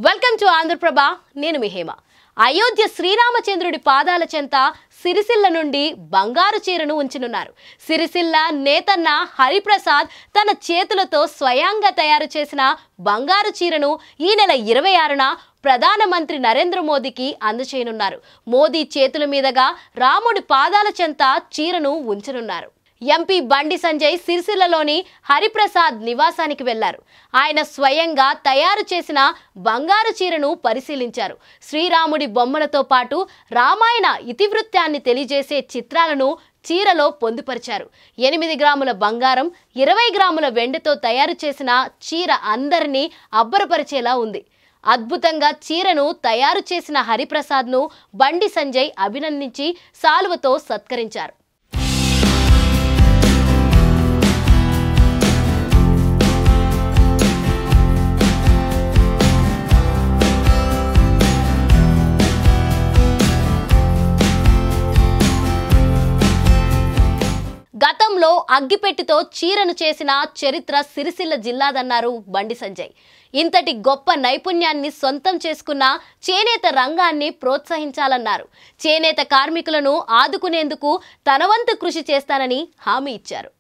Welcome to Andhraprabha. నేను మీ హేమ. అయోధ్య శ్రీరామచంద్రుడి పాదాల చెంత సిరిసిల్ల నుండి బంగారు చీరను ఉంచనున్నారు. సిరిసిల్ల నేతన్న హరిప్రసాద్ తన చేతులతో స్వయంగా తయారు చేసిన బంగారు చీరను ఈ నెల 26న ప్రధానమంత్రి నరేంద్ర మోదీకి అందజేయనున్నారు. మోదీ చేతుల మీదుగా రాముడి పాదాల చెంత చీరను ఉంచనున్నారు. ఎంపీ బండి సంజయ్ సిరిసిల్లలోని హరిప్రసాద్ నివాసానికి వెళ్లారు. ఆయన స్వయంగా తయారు చేసిన బంగారు చీరను పరిశీలించారు. శ్రీరాముడి బొమ్మలతో పాటు రామాయణ ఇతివృత్తాన్ని తెలియజేసే చిత్రాలను చీరలో పొందుపరిచారు. 8 గ్రాముల బంగారం, 20 గ్రాముల వెండితో తయారు చేసిన చీర అందరినీ అబ్బరపరిచేలా ఉంది. అద్భుతంగా చీరను తయారు చేసిన హరిప్రసాద్ను బండి సంజయ్ అభినందించి సాలువతో సత్కరించారు. గతంలో అగ్గిపెట్టితో చీరను చేసిన చరిత్ర సిరిసిల్ల జిల్లాదన్నారు బండి సంజయ్. ఇంతటి గొప్ప నైపుణ్యాన్ని సొంతం చేసుకున్న చేనేత రంగాన్ని ప్రోత్సహించాలన్నారు. చేనేత కార్మికులను ఆదుకునేందుకు తన వంతు కృషి చేస్తానని హామీ ఇచ్చారు.